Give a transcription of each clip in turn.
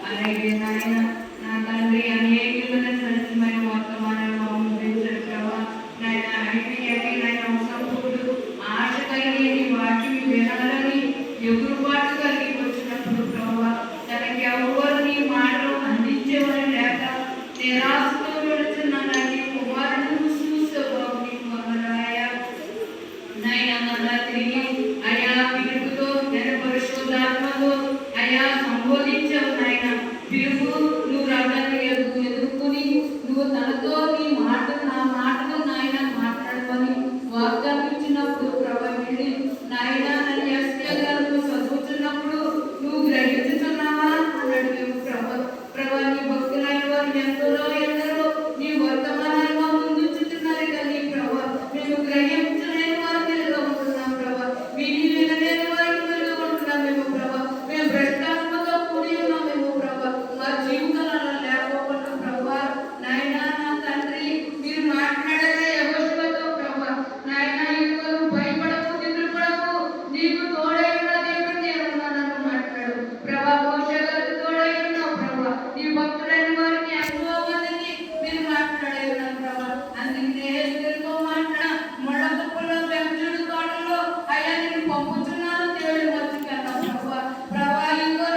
అలాగే నాయన నా తండ్రి అనేకమైన సత్యమైన వర్తమానాలు అందించారు ప్రభా. నాయన అయిపోయాక నాయన సంపూర్ణ ఆశ కలిగి నీ వాటిని వినాలని ఎగురుబాటు కలిగి వచ్చినప్పుడు ప్రభా, తనకి ఎవరు నీ మాటలు అందించేవారు లేక నిరాశతో వెళుతున్న నాటి కుమారుడు చూసేవారు నీకు వందనాలయ్యా. నాయన మళ్ళా తిరిగి అయా పిలుపుతో నేను పరిశుద్ధాత్మతో అయా సంబోధించావు నాయన. పిలుపు నువ్వు రథాన్ని ఎదుర్కొని నువ్వు తనతో నీ మాటలు నా మాటలు నాయన మాట్లాడమని వాగ్దానం ఇచ్చినప్పుడు ప్రభా వెళ్ళి నాయన నన్ను ఎస్కే గారు చదువుతున్నప్పుడు నువ్వు గ్రహించుతున్నావా అన్నాడు మేము ప్రభా. ప్రభా నీ భక్తులైన వారు ఎందరో నీ వర్తమానాలుగా ముందుంచుతున్నారు కానీ ప్రభా మేము గ్రహించలేని వారు మెలుగా ఉంటున్నాం ప్రభా. విని వినలేని వారు మెలుగా ఉంటున్నాం మేము ప్రభా. మేము భ్రష్టాత్మతో కూడి ఉన్నాం మేము ప్రభా. మా జీవితాలలో లేకపోవడం ప్రభా. నాయన నా తండ్రి మీరు మాట్లాడారే యెహోషువతో ప్రభా. నాయన ఇదిగో భయపడకు దిగులుపడకు నీకు తోడై ఉన్న దేవుడు నేనున్నానని మాట్లాడు ప్రభా. మోషే గారికి తోడై ఉన్నావు ప్రభా. నీ భక్తులైన వారికి ఎంతో మందికి మీరు మాట్లాడే ఉన్నారు ప్రభా. అందుకే ఎస్తేరుతో మాట్లాడ మొడకప్పుల్లో బెంజుడు తోటలో అయ్యా నేను పంపుతున్నాను దేవుడి మధ్యకెళ్ళాం ప్రభా. ప్రభా ఇదిగో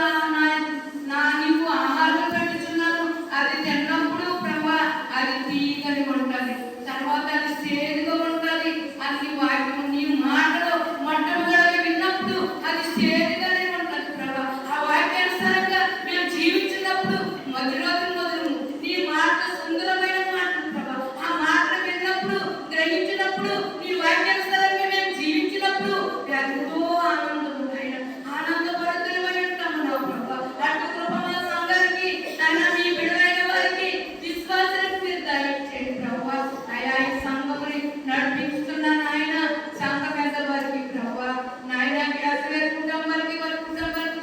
నా నీకు ఆహారం పెట్టుచున్నాను, అది తిన్నప్పుడు ప్రభా అది తీయగలి ఉంటుంది, తర్వాత అది సేదుగా ఉంటుంది. అది వాటి నీ మాటలు మొట్టమొదటి విన్నప్పుడు అది సేదుగానే ఉంటుంది ప్రభా. ఆ వాక్యానుసారంగా మేము జీవించినప్పుడు మొదలు నీ మాట సుందరమైన మాటలు ప్రభా. ఆ మాటలు విన్నప్పుడు గ్రహించినప్పుడు నీ వాక్యానుసారంగా మేము జీవించినప్పుడు ఎంతో ఆనందం ఆనందపడుతులమై ఉంటాము నా ప్రభా. అటు కృప మా సంఘానికి ఆయన మీ బిడ్డలైన వారికి విశ్వాసానికి మీరు దయచేయండి ప్రభా. అయా ఈ సంఘముని నడిపిస్తున్న నాయన సంఘ పెద్ద వారికి ప్రభా. నాయన వారి కుటుంబానికి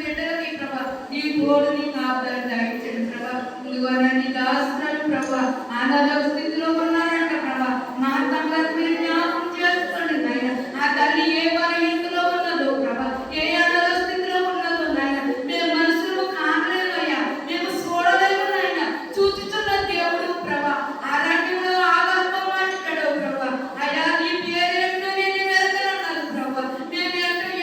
బిడ్డలకి ప్రభా నీ తోడు నీ కాపుదల దయచేయండి ప్రభా. ఇదిగో నీ దాసులను ప్రభా అనాథ స్థితిలో ఉన్నారంట ప్రభా. మా సంఘాన్ని మీరు జ్ఞాపకం చేసుకోండి నాయన. ఆ తల్లి ఏ ఇంటిలో ఉన్నదో ప్రభా, ఏ అనాథ స్థితిలో ఉన్నదో నాయన మేము మనుషులు కానలేము అయ్యా, మేము చూడలేము నాయన. చూచుతున్న దేవుడు ప్రభా. ఆరాధ్యంలో ఆగర్భం మాట్లాడావు ప్రభా. అయ్యా నీ పేరేంటో నేను వెరకనన్నాను ప్రభా. మేము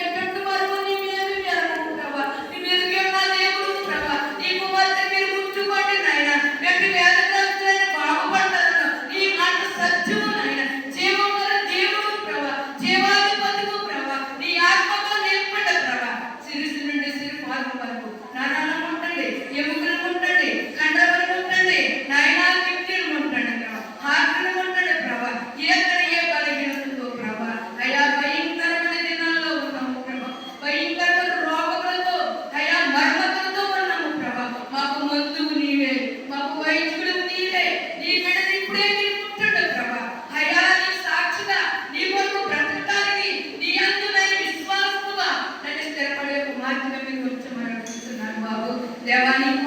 ఎట్టట్టు వరకు నీ మేలు వెరకను ప్రభా. నీ మెరుగేమ దేవుడు ప్రభా. నీ కుమార్తె మీరు ముట్టుకోండి నాయన. వ్యక్తి వేదగ్రస్తులైన బాగుపడతారు. నీ మాట సత్యము నాయన. జీవం గల దేవుడు ప్రభా. జీవాధిపతికు ప్రభా. నీ ఆత్మతో నింపండి ప్రభా. సిరిసి నుండి సిరిపాదం వరకు నరాలను ఉంటండి, ఎముకలను ఉంటండి, కండలను ఉంటండి, నాయనా కిడ్నీలు ఉంటండి ప్రభా. హార్ట్లను ఉంటండి ప్రభా. ఎక్కడ ఏ బలహీనతతో ప్రభా. అయా భయంకరమైన దినాల్లో ఉన్నాము ప్రభా. భయంకరమైన రోగములతో అయా మరణములతో ఉన్నాము ప్రభా. మాకు మందువు నీవే, మాకు వైద్యుడు నీవే. నీ బిడ్డని ఇప్పుడే మీరు ముట్టండి ప్రభా. అయా నీ సాక్షిగా నీ కొరకు బ్రతకడానికి నీ అందులైన విశ్వాసముగా నన్ను స్థిరపడే కుమార్తెగా మీరు వచ్చి మరణిస్తున్నాను బాబు. దేవా నీకు